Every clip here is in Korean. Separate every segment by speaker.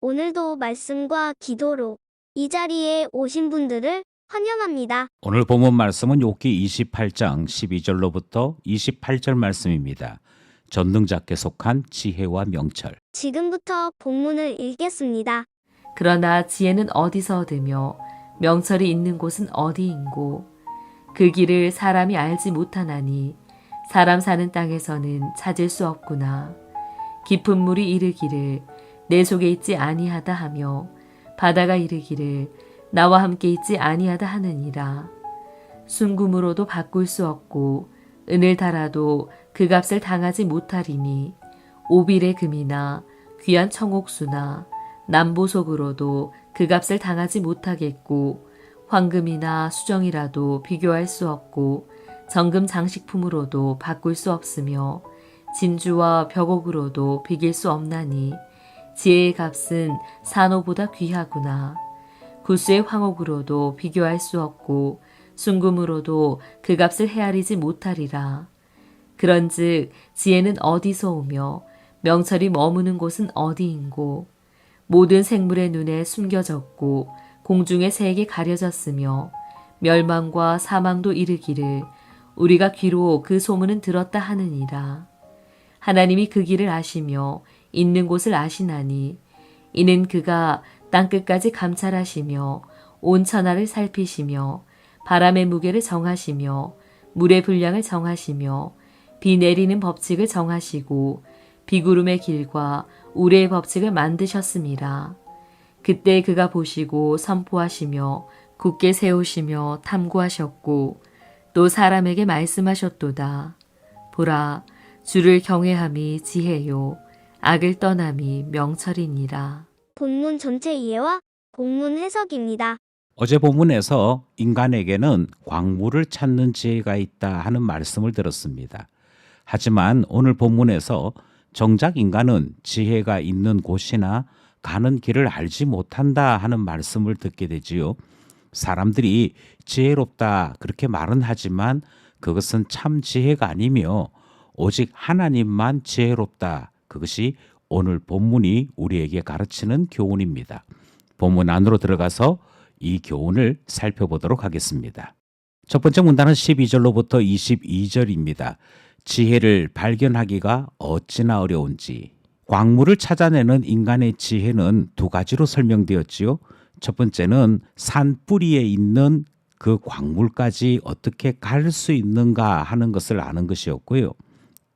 Speaker 1: 오늘도 말씀과 기도로 이 자리에 오신 분들을 환영합니다.
Speaker 2: 오늘 본문 말씀은 욥기 28장 12절로부터 28절 말씀입니다. 전능자께 속한 지혜와 명철.
Speaker 1: 지금부터 본문을 읽겠습니다.
Speaker 3: 그러나 지혜는 어디서 얻으며 명철이 있는 곳은 어디인고 그 길을 사람이 알지 못하나니 사람 사는 땅에서는 찾을 수 없구나. 깊은 물이 이르기를 내 속에 있지 아니하다 하며 바다가 이르기를 나와 함께 있지 아니하다 하느니라. 순금으로도 바꿀 수 없고 은을 달아도 그 값을 당하지 못하리니 오빌의 금이나 귀한 청옥수나 남보석으로도 그 값을 당하지 못하겠고 황금이나 수정이라도 비교할 수 없고 정금 장식품으로도 바꿀 수 없으며 진주와 벽옥으로도 비길 수 없나니 지혜의 값은 산호보다 귀하구나. 구스의 황옥으로도 비교할 수 없고 순금으로도 그 값을 헤아리지 못하리라. 그런즉 지혜는 어디서 오며 명철이 머무는 곳은 어디인고 모든 생물의 눈에 숨겨졌고 공중의 새에게 가려졌으며 멸망과 사망도 이르기를 우리가 귀로 그 소문은 들었다 하느니라. 하나님이 그 길을 아시며 있는 곳을 아시나니 이는 그가 땅끝까지 감찰하시며 온 천하를 살피시며 바람의 무게를 정하시며 물의 분량을 정하시며 비 내리는 법칙을 정하시고 비구름의 길과 우레의 법칙을 만드셨음이라. 그때 그가 보시고 선포하시며 굳게 세우시며 탐구하셨고 또 사람에게 말씀하셨도다. 보라, 주를 경외함이 지혜요 악을 떠남이 명철이니라.
Speaker 1: 본문 전체 이해와 본문 해석입니다.
Speaker 2: 어제 본문에서 인간에게는 광물을 찾는 지혜가 있다 하는 말씀을 들었습니다. 하지만 오늘 본문에서 정작 인간은 지혜가 있는 곳이나 가는 길을 알지 못한다 하는 말씀을 듣게 되지요. 사람들이 지혜롭다 그렇게 말은 하지만 그것은 참 지혜가 아니며 오직 하나님만 지혜롭다. 그것이 오늘 본문이 우리에게 가르치는 교훈입니다. 본문 안으로 들어가서 이 교훈을 살펴보도록 하겠습니다. 첫 번째 문단은 12절로부터 22절입니다. 지혜를 발견하기가 어찌나 어려운지. 광물을 찾아내는 인간의 지혜는 두 가지로 설명되었지요. 첫 번째는 산 뿌리에 있는 그 광물까지 어떻게 갈 수 있는가 하는 것을 아는 것이었고요.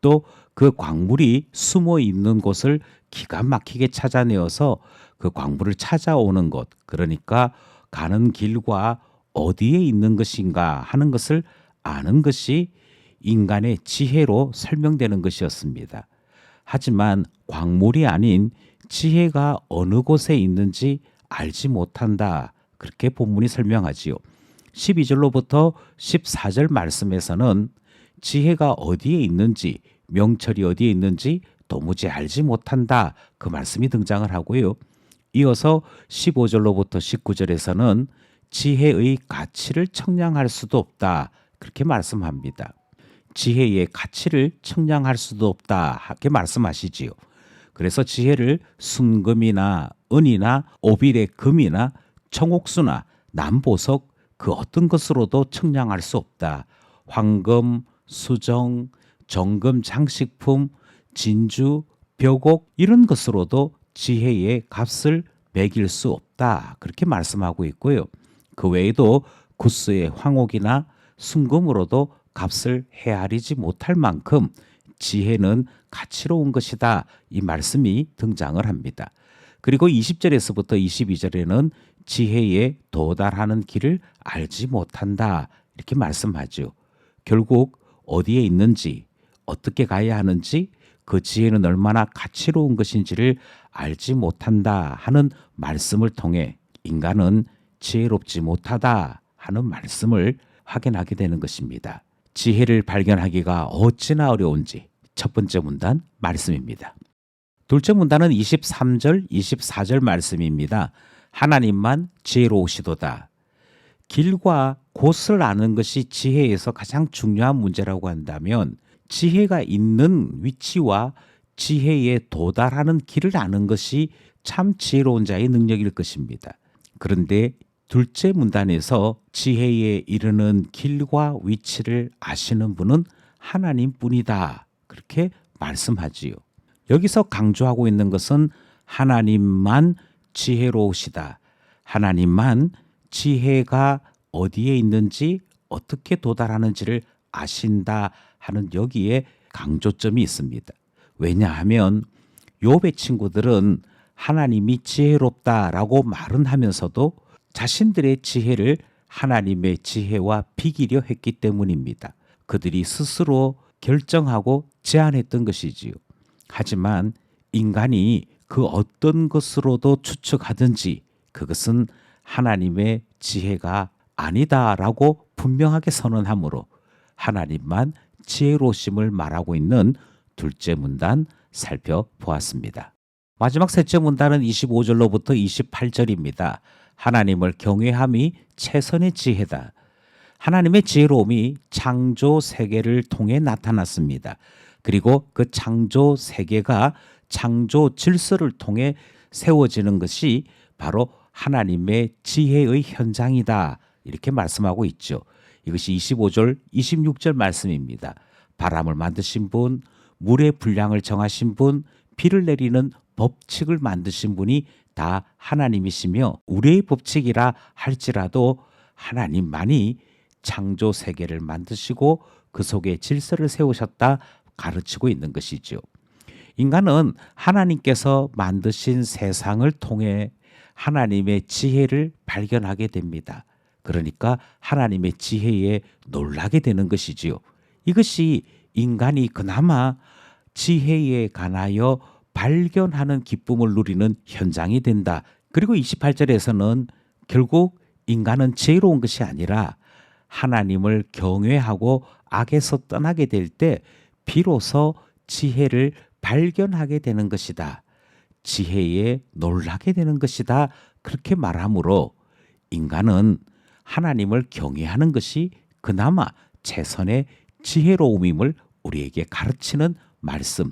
Speaker 2: 또 그 광물이 숨어 있는 곳을 기가 막히게 찾아내어서 그 광물을 찾아오는 것, 그러니까 가는 길과 어디에 있는 것인가 하는 것을 아는 것이 인간의 지혜로 설명되는 것이었습니다. 하지만 광물이 아닌 지혜가 어느 곳에 있는지 알지 못한다. 그렇게 본문이 설명하지요. 12절로부터 14절 말씀에서는 지혜가 어디에 있는지, 명철이 어디에 있는지 도무지 알지 못한다. 그 말씀이 등장을 하고요. 이어서 15절로부터 19절에서는 지혜의 가치를 청량할 수도 없다. 그렇게 말씀합니다. 지혜의 가치를 청량할 수도 없다. 이렇게 말씀하시지요. 그래서 지혜를 순금이나 은이나 오빌의 금이나 청옥수나 남보석 그 어떤 것으로도 청량할 수 없다. 황금, 수정, 정금 장식품, 진주, 벽옥 이런 것으로도 지혜의 값을 매길 수 없다. 그렇게 말씀하고 있고요. 그 외에도 구스의 황옥이나 순금으로도 값을 헤아리지 못할 만큼 지혜는 가치로운 것이다. 이 말씀이 등장을 합니다. 그리고 20절에서부터 22절에는 지혜에 도달하는 길을 알지 못한다. 이렇게 말씀하죠. 결국 어디에 있는지, 어떻게 가야 하는지, 그 지혜는 얼마나 가치로운 것인지를 알지 못한다 하는 말씀을 통해 인간은 지혜롭지 못하다 하는 말씀을 확인하게 되는 것입니다. 지혜를 발견하기가 어찌나 어려운지 첫 번째 문단 말씀입니다. 둘째 문단은 23절, 24절 말씀입니다. 하나님만 지혜로우시도다. 길과 곳을 아는 것이 지혜에서 가장 중요한 문제라고 한다면 지혜가 있는 위치와 지혜에 도달하는 길을 아는 것이 참 지혜로운 자의 능력일 것입니다. 그런데 둘째 문단에서 지혜에 이르는 길과 위치를 아시는 분은 하나님뿐이다. 그렇게 말씀하지요. 여기서 강조하고 있는 것은 하나님만 지혜로우시다. 하나님만 지혜가 어디에 있는지 어떻게 도달하는지를 아신다 하는 여기에 강조점이 있습니다. 왜냐하면 욥의 친구들은 하나님이 지혜롭다라고 말은 하면서도 자신들의 지혜를 하나님의 지혜와 비기려 했기 때문입니다. 그들이 스스로 결정하고 제안했던 것이지요. 하지만 인간이 그 어떤 것으로도 추측하든지 그것은 하나님의 지혜가 아니다라고 분명하게 선언하므로 하나님만 지혜로우심을 말하고 있는 둘째 문단 살펴보았습니다. 마지막 셋째 문단은 25절로부터 28절입니다. 하나님을 경외함이 최선의 지혜다. 하나님의 지혜로움이 창조 세계를 통해 나타났습니다. 그리고 그 창조 세계가 창조 질서를 통해 세워지는 것이 바로 하나님의 지혜의 현장이다. 이렇게 말씀하고 있죠. 이것이 25절, 26절 말씀입니다. 바람을 만드신 분, 물의 분량을 정하신 분, 비를 내리는 법칙을 만드신 분이 다 하나님이시며 우리의 법칙이라 할지라도 하나님만이 창조 세계를 만드시고 그 속에 질서를 세우셨다 가르치고 있는 것이죠. 인간은 하나님께서 만드신 세상을 통해 하나님의 지혜를 발견하게 됩니다. 그러니까 하나님의 지혜에 놀라게 되는 것이지요. 이것이 인간이 그나마 지혜에 관하여 발견하는 기쁨을 누리는 현장이 된다. 그리고 28절에서는 결국 인간은 지혜로운 것이 아니라 하나님을 경외하고 악에서 떠나게 될 때 비로소 지혜를 발견하게 되는 것이다. 지혜에 놀라게 되는 것이다. 그렇게 말하므로 인간은 하나님을 경외하는 것이 그나마 최선의 지혜로움임을 우리에게 가르치는 말씀,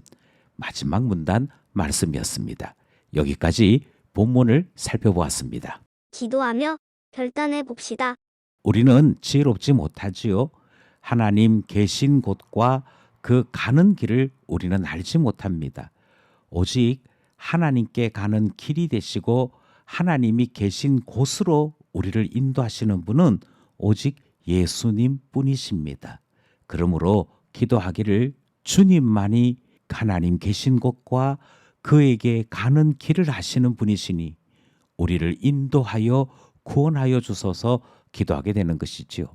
Speaker 2: 마지막 문단 말씀이었습니다. 여기까지 본문을 살펴보았습니다.
Speaker 1: 기도하며 결단해 봅시다.
Speaker 2: 우리는 지혜롭지 못하지요. 하나님 계신 곳과 그 가는 길을 우리는 알지 못합니다. 오직 하나님께 가는 길이 되시고 하나님이 계신 곳으로 우리를 인도하시는 분은 오직 예수님 뿐이십니다. 그러므로 기도하기를 주님만이 하나님 계신 곳과 그에게 가는 길을 아시는 분이시니 우리를 인도하여 구원하여 주소서 기도하게 되는 것이지요.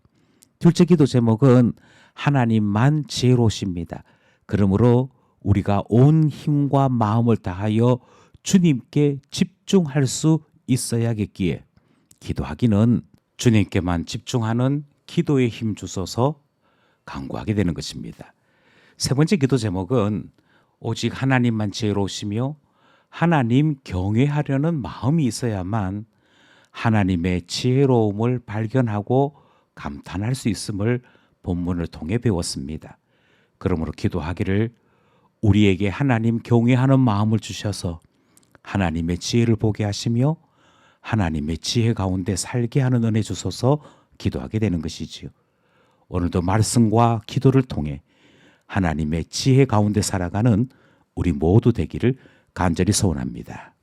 Speaker 2: 둘째 기도 제목은 하나님만 지혜로우십니다. 그러므로 우리가 온 힘과 마음을 다하여 주님께 집중할 수 있어야겠기에 기도하기는 주님께만 집중하는 기도의 힘 주소서 간구하게 되는 것입니다. 세 번째 기도 제목은 오직 하나님만 지혜로우시며 하나님 경외하려는 마음이 있어야만 하나님의 지혜로움을 발견하고 감탄할 수 있음을 본문을 통해 배웠습니다. 그러므로 기도하기를 우리에게 하나님 경외하는 마음을 주셔서 하나님의 지혜를 보게 하시며 하나님의 지혜 가운데 살게 하는 은혜 주소서 기도하게 되는 것이지요. 오늘도 말씀과 기도를 통해 하나님의 지혜 가운데 살아가는 우리 모두 되기를 간절히 소원합니다.